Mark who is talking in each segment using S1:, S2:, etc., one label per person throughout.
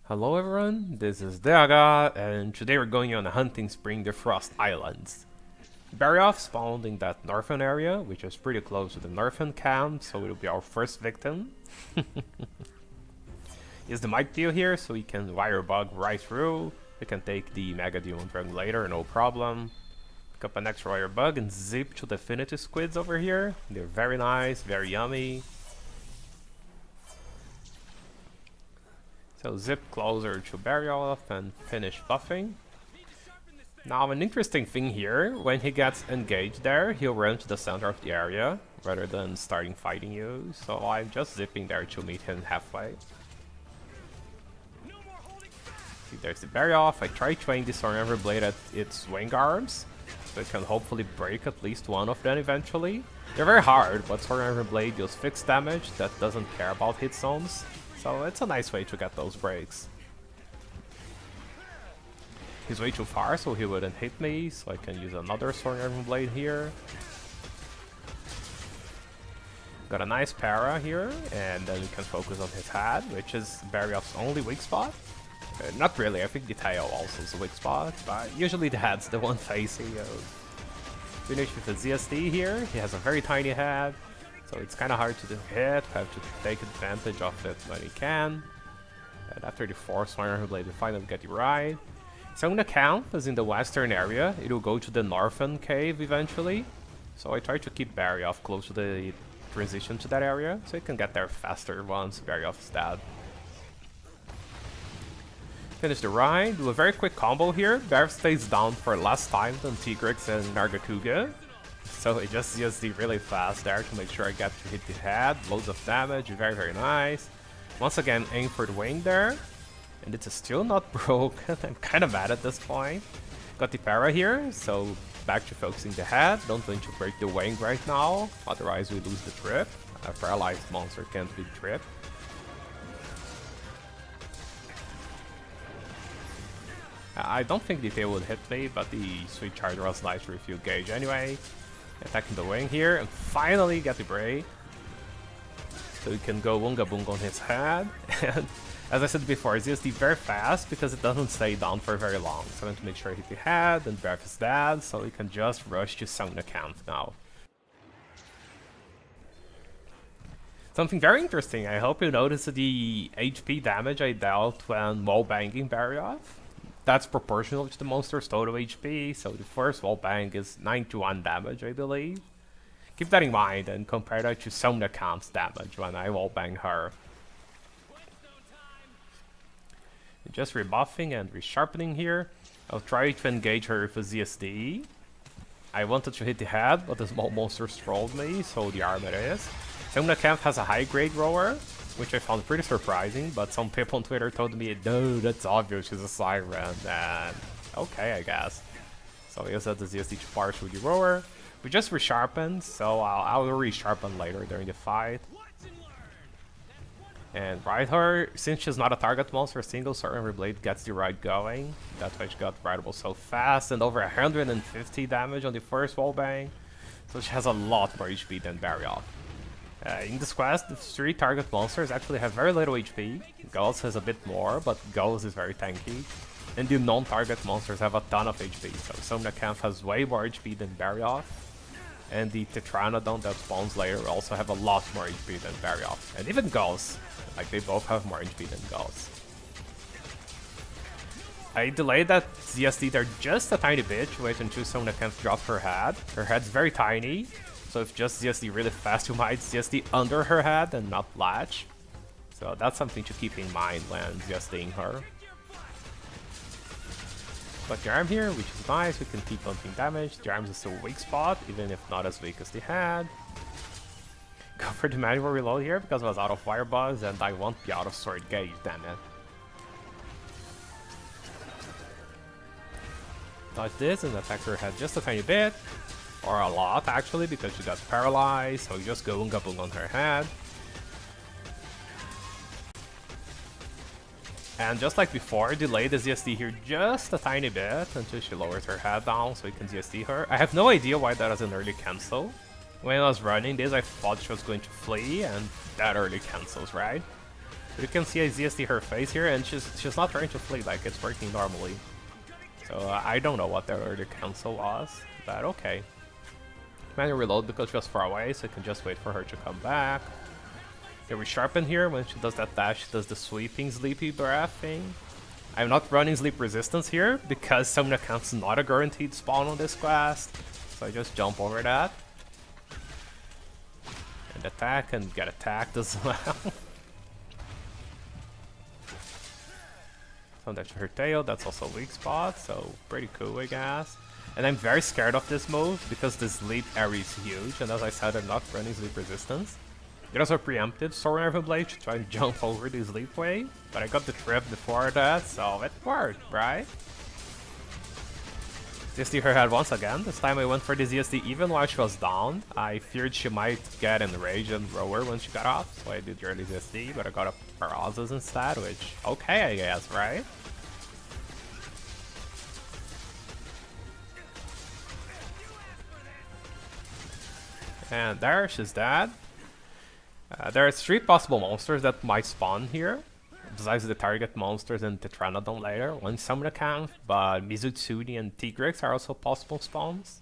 S1: Hello everyone, this is Deaga, and today we're going on a hunting spree in the Frost Islands. Barioth spawned in that northern area, which is pretty close to the northern camp, so it'll be our first victim. Is the mic deal here, so we can wire bug right through. We can take the Mega Demon Drug later, no problem. Pick up an extra wire bug and zip to the Affinity Squids over here. They're very nice, very yummy. So zip closer to Barioth and finish buffing. Now an interesting thing here, when he gets engaged there, he'll run to the center of the area, rather than starting fighting you, so I'm just zipping there to meet him halfway. See, there's the Barioth. I tried to aim the Sornever Blade at its wing arms, so it can hopefully break at least one of them eventually. They're very hard, but Sornever Blade deals fixed damage that doesn't care about hit zones. So it's a nice way to get those breaks. He's way too far, so he wouldn't hit me, so I can use another Sornever Blade here. Got a nice para here, and then we can focus on his head, which is Barioth's only weak spot. Not really, I think the tail also is a weak spot, but usually the head's the one facing. Finish with the ZSD here. He has a very tiny head, so it's kind of hard to hit, have to take advantage of it when he can. And after the fourth Sornever Blade, we finally get it right. Somnacanth is in the western area. It will go to the northern cave eventually. So I try to keep Barioth close to the transition to that area, so he can get there faster once Barioth is dead. Finish the ride, do a very quick combo here. Barioth stays down for less time than Tigrex and Nargacuga. So it just ZSD really fast there to make sure I get to hit the head. Loads of damage, very nice. Once again, aim for the wing there. And it's still not broken. I'm kind of mad at this point. Got the para here, so back to focusing the head. Don't want to break the wing right now, otherwise we lose the trip. A paralyzed monster can't be tripped. I don't think the tail would hit me, but the Sweet Charger was nice to refuel gauge anyway. Attacking the wing here, and finally get the break. So we can go Wunga Boonga on his head. And as I said before, it's ZSD very fast because it doesn't stay down for very long. So I want to make sure I hit the head, and Barioth is dead, so we can just rush to Somnacanth now. Something very interesting, I hope you noticed the HP damage I dealt when wallbanging Barioth. That's proportional to the monster's total HP, so the first wallbang is 91 damage, I believe. Keep that in mind and compare that to Somnacanth's damage when I wallbang her. Just rebuffing and resharpening here. I'll try to engage her with a ZSD. I wanted to hit the head, but the small monster trolled me, so the arm it is. Somnacanth has a high grade roar, which I found pretty surprising, but some people on Twitter told me, no, that's obvious, she's a siren, and okay, I guess. So I used the ZSD to fire through the roar. We just resharpened, so I'll resharpen later during the fight. And ride her, since she's not a target monster, a single Sornever Blade gets the ride going. That's why she got rideable so fast, and over 150 damage on the first wallbang. So she has a lot more HP than Barioth. In this quest, the 3 target monsters actually have very little HP. Goss has a bit more, but Goss is very tanky. And the non-target monsters have a ton of HP, so Somnacanth has way more HP than Barioth. And the Tetranodon that spawns later also have a lot more HP than Barioth. And even Goss, like they both have more HP than Goss. I delayed that ZSD there just a tiny bit to wait until Somnacanth drops her head. Her head's very tiny. So if just ZSD really fast, you might ZSD under her head and not latch. So that's something to keep in mind when ZSDing her. Got the arm here, which is nice, we can keep bumping damage. The arm is still a weak spot, even if not as weak as the head. Go for the manual reload here, because I was out of fire buzz and I won't be out of sword gauge, damn it. Dodge this and attack her head just a tiny bit. Or a lot, actually, because she got paralyzed, so you just go Unga Boong on her head. And just like before, delay the ZSD here just a tiny bit until she lowers her head down so you can ZSD her. I have no idea why that was an early cancel. When I was running this, I thought she was going to flee, and that early cancels, right? But you can see I ZSD her face here, and she's not trying to flee like it's working normally. So I don't know what the earlier cancel was, but okay. Manual reload because she was far away, so I can just wait for her to come back. They resharpen here. When she does that dash, she does the sweeping sleepy breath thing. I'm not running sleep resistance here because Somnacanth's not a guaranteed spawn on this quest, so I just jump over that. And attack and get attacked as well. So that's her tail, that's also a weak spot, so pretty cool I guess. And I'm very scared of this move because the sleep area is huge, and as I said, I'm not running sleep resistance. It also preempted Sword Nerve Blade to try and jump over the sleep wave, but I got the trip before that, so it worked, right? ZSD her head once again. This time I went for the ZSD even while she was down. I feared she might get enraged and row her when she got up, so I did early ZSD, but I got a Barioth instead, which, okay I guess, right? And there, she's dead. There are 3 possible monsters that might spawn here, besides the target monsters and Tetranodon later. One Somnacanth, but Mizutsuni and Tigrex are also possible spawns.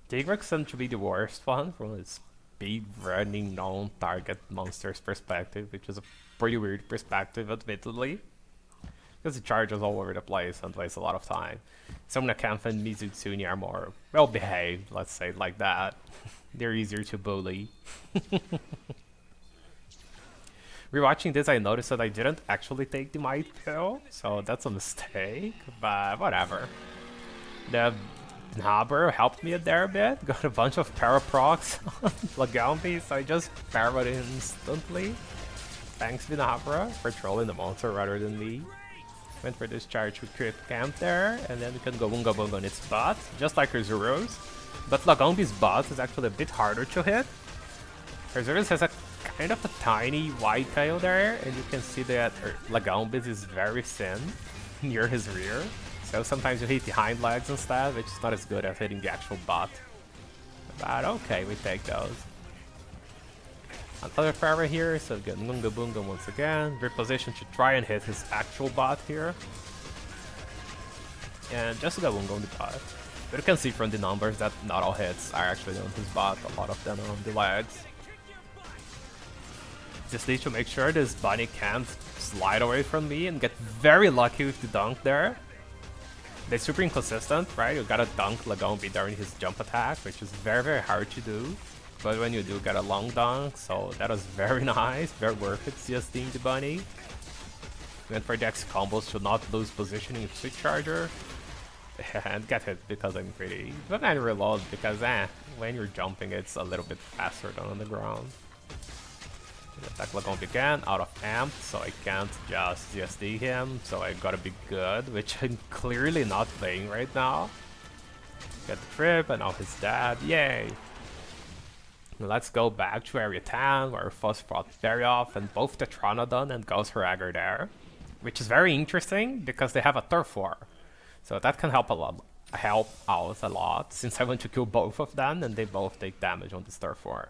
S1: Tigrex tends to be the worst one from a speed running non-target monster's perspective, which is a pretty weird perspective admittedly, because it charges all over the place and wastes a lot of time. Somnacanth and Mizutsuni are more well behaved, let's say it like that. They're easier to bully. Rewatching this, I noticed that I didn't actually take the might pill, so that's a mistake, but whatever. The Nabber helped me there a bit, got a bunch of paraprocs on Lagombi, so I just parried it instantly. Thanks Vinabra for trolling the monster rather than me. Went for this charge with Crit Camp there, and then we can go Wunga Bunga on its butt, just like her Zero's. But Lagombi's butt is actually a bit harder to hit. Her Zero's has a kind of a tiny white tail there, and you can see that Lagombi's is very thin near his rear. So sometimes you hit the hind legs instead, which is not as good as hitting the actual butt. But okay, we take those. Another parry here, so we get Nunga Bunga once again. Reposition to try and hit his actual butt here. And just get Wunga on the butt. But you can see from the numbers that not all hits are actually on his butt, a lot of them are on the legs. Just need to make sure this bunny can't slide away from me and get very lucky with the dunk there. They're super inconsistent, right? You gotta dunk Lagombi during his jump attack, which is very, very hard to do. But when you do get a long dunk, so that was very nice, very worth it CSDing the bunny. Went for the X combos to not lose positioning with Sweet Charger. And get hit because I'm pretty. But I reload because when you're jumping it's a little bit faster than on the ground. Attack Lagombi again, out of amp, so I can't just ZSD him, so I gotta be good, which I'm clearly not playing right now. Get the trip, and now he's dead, yay! Let's go back to Area 10, where we first fought Barioth, and both Tetranodon and Goss Harag are there. Which is very interesting, because they have a turf war. So that can help out a lot, since I want to kill both of them, and they both take damage on this turf war.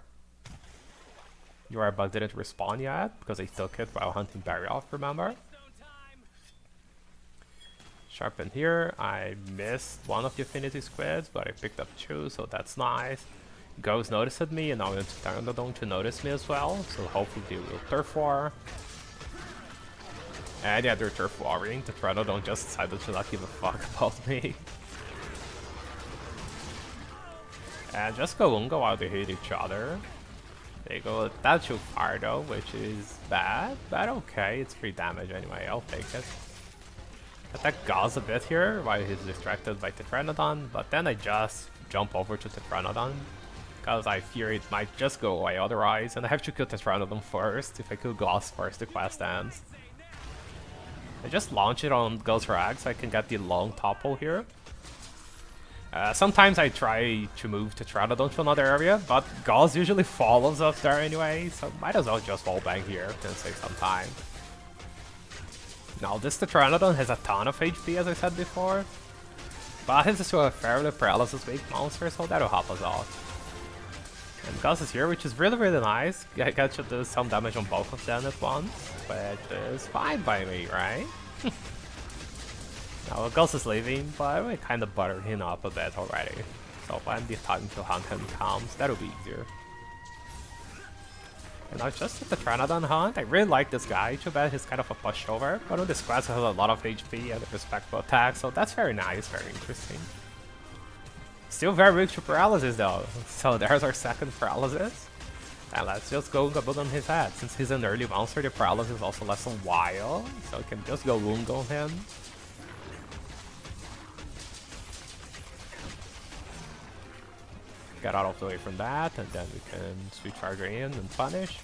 S1: Your bug didn't respawn yet, because I took it while hunting Barioth, remember? Sharpen here, I missed one of the Affinity Squids, but I picked up 2, so that's nice. Ghost noticed me, and now it's Tetranodon to notice me as well, so hopefully they will turf war. And yeah, they're turf warring. Tetranodon just decided to not give a fuck about me. And just go Unga while they hit each other. They go that too far though, which is bad, but okay, it's free damage anyway, I'll take it. Attack Goss a bit here while he's distracted by Tetranodon, but then I just jump over to Tetranodon, because I fear it might just go away otherwise, and I have to kill Tetranodon first. If I kill Goss first, the quest ends. I just launch it on Goss Harag so I can get the long topple here. Sometimes I try to move Tetranodon to another area, but Goss usually follows us there anyway, so might as well just wallbang here and save some time. Now this Tetranodon has a ton of HP as I said before, but he's still a fairly paralysis weak monster, so that'll help us out. And Goss is here, which is really, really nice. I got to do some damage on both of them at once, which is fine by me, right? Now Goss is leaving, but we kind of buttered him up a bit already. So when the time to hunt him comes, that'll be easier. And now just the Tetranodon hunt. I really like this guy. Too bad he's kind of a pushover, but on this class has a lot of HP and respectful attack, so that's very nice, very interesting. Still very weak to paralysis though, so there's our second paralysis. And let's just go Unga on his head. Since he's an early monster, the paralysis also lasts a while, so we can just go Unga on him. Get out of the way from that, and then we can Sweet Charger in and punish.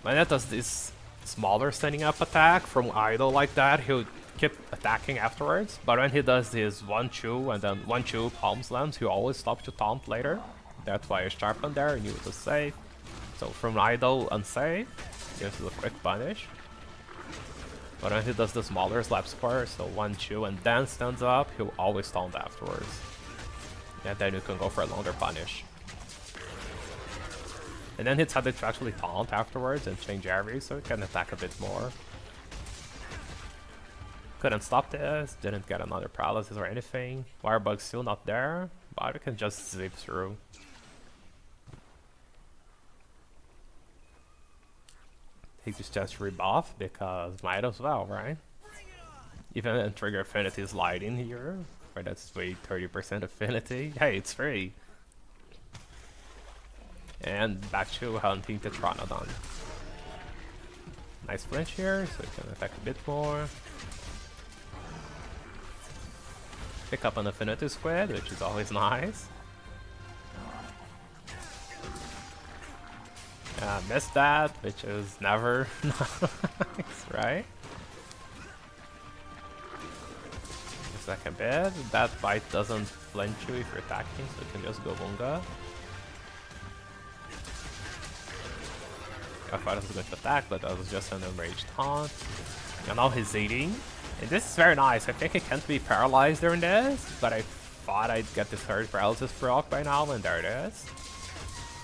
S1: When it does this smaller standing up attack from idle like that, he'll keep attacking afterwards. But when he does this 1-2 and then 1-2 palm slams, he'll always stop to taunt later. That's why I sharpened there and use a save. So from idle unsafe, this is a quick punish. But when he does the smaller slap square, so 1-2 and then stands up, he'll always taunt afterwards. And then you can go for a longer punish. And then he decided to actually taunt afterwards and change areas, so he can attack a bit more. Couldn't stop this, didn't get another paralysis or anything. Wirebug's still not there, but we can just zip through. Take this chance to rebuff, because might as well, right? Even trigger affinity is light in here, where that's way 30% affinity. Hey, it's free! And back to hunting Tetranodon. Nice flinch here, so we can attack a bit more. Pick up an affinity squid, which is always nice. Missed that, which is never nice, right? The second bit, that bite doesn't flinch you if you're attacking, so you can just go Bunga. I thought I was going to attack, but that was just an enraged taunt. And now he's eating. And this is very nice. I think he can't be paralyzed during this, but I thought I'd get this third paralysis proc by now, and there it is.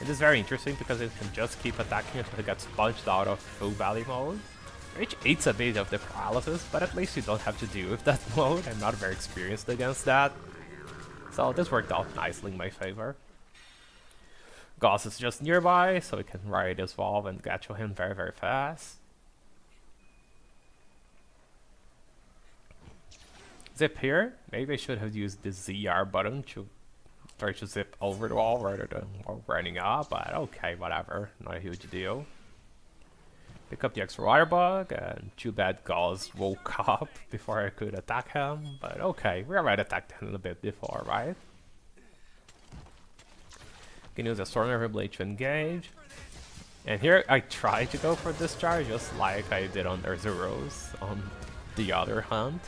S1: It is very interesting because it can just keep attacking until it gets punched out of full valley mode. Which eats a bit of the paralysis, but at least you don't have to deal with that mode. I'm not very experienced against that. So this worked out nicely in my favor. Goss is just nearby, so we can ride his Valve and get to him very, very fast. Zip here. Maybe I should have used the ZR button to try to zip over the wall rather than running up, but okay, whatever. Not a huge deal. Pick up the extra Wirebug, and too bad Goss woke up before I could attack him, but okay, we already attacked him a bit before, right? Can use a Storm Blade to engage. And here I tried to go for discharge just like I did on their Zeros on the other hunt.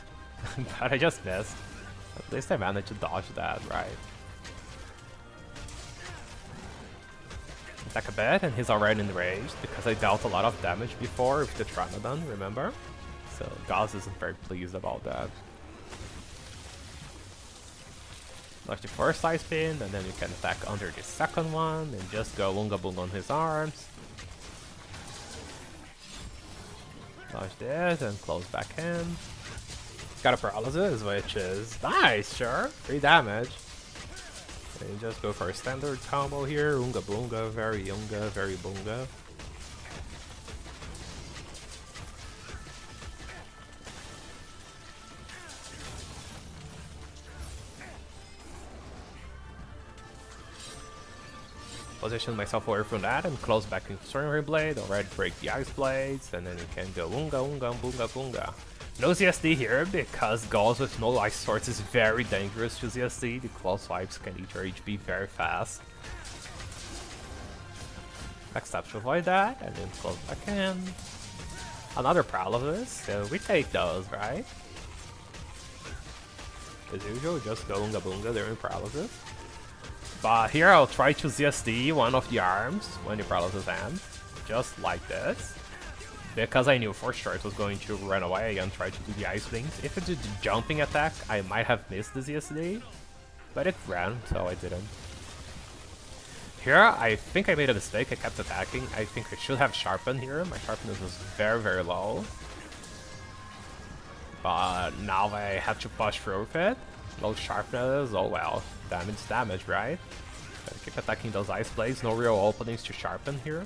S1: But I just missed. At least I managed to dodge that, right? Attack a bit, and he's already enraged because I dealt a lot of damage before with the Tetranodon, remember? So Goss isn't very pleased about that. Launch the first Ice Spin, and then you can attack under the second one, and just go Lunga Boom on his arms. Launch this, and close back in. Got a paralysis, which is nice, sure. 3 damage. And you just go for a standard combo here. Unga Boonga, very Unga, very Boonga. Position myself away from that and close back into Storm Blade, already break the Ice Blades, and then you can go Unga Unga Boonga Boonga. No ZSD here because Goss with no Ice Swords is very dangerous to ZSD. The close swipes can eat your HP very fast. Next step to avoid that, and then close back in. Another paralysis, so we take those, right? As usual, just go Unga Boonga during paralysis. But here I'll try to ZSD one of the arms when the paralysis ends, just like this. Because I knew for sure it was going to run away and try to do the Ice Wings. If it did the jumping attack, I might have missed the ZSD. but it ran, so I didn't. Here, I think I made a mistake. I kept attacking. I think I should have sharpened here. My sharpness was very, very low. But now I have to push through with it. Low sharpness, oh well. Damage, right? Gotta keep attacking those ice blades. No real openings to sharpen here.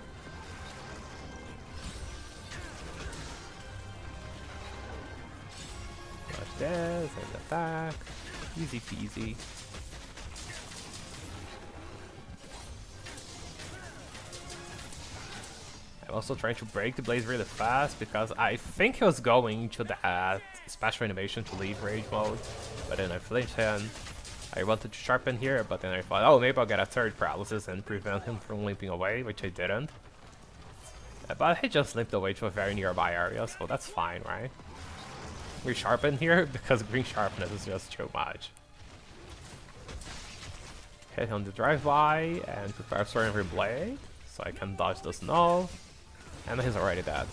S1: Push this and attack. Easy peasy. I'm also trying to break the blades really fast because I think he was going to that special animation to leave rage mode, but then I flinched him. I wanted to sharpen here, but then I thought, oh, maybe I'll get a third paralysis and prevent him from limping away, which I didn't. But he just limped away to a very nearby area, so that's fine, right? We sharpen here because green sharpness is just too much. Hit on the drive-by and prepare Soaring Blade, so I can dodge the snow. And he's already dead.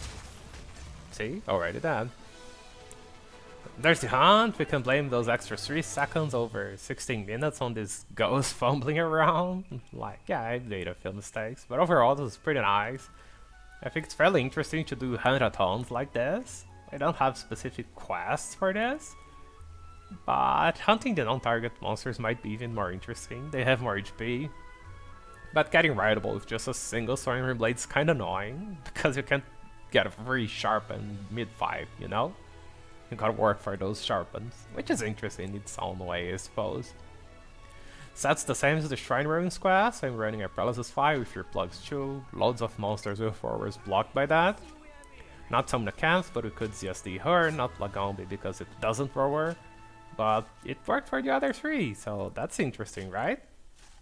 S1: See? Already dead. There's the hunt. We can blame those extra 3 seconds over 16 minutes on this ghost fumbling around. Like, yeah, I made a few mistakes, but overall this was pretty nice. I think it's fairly interesting to do huntathons like this. I don't have specific quests for this, but hunting the non-target monsters might be even more interesting. They have more HP. But getting rideable with just a single Soaring Blade is kinda annoying, because you can't get a free sharpen mid-fight, you know? You gotta work for those sharpens, which is interesting in its own way, I suppose. Sets the same as the Shrine Ruins quest. I'm running a Paralysis 5 with your plugs too. Loads of monsters with forwards blocked by that. Not Somnacanth, but we could CSD her, not Lagombi because it doesn't forward. But it worked for the other 3, so that's interesting, right?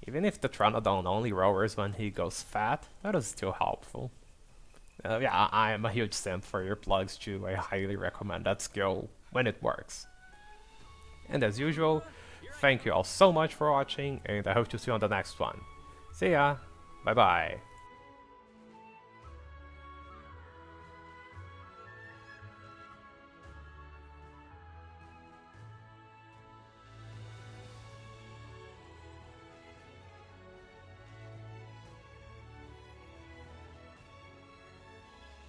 S1: Even if the Tetranodon only rowers when he goes fat, that is still helpful. Yeah, I am a huge simp for your plugs too. I highly recommend that skill when it works. And as usual, thank you all so much for watching, and I hope to see you on the next one. See ya! Bye bye!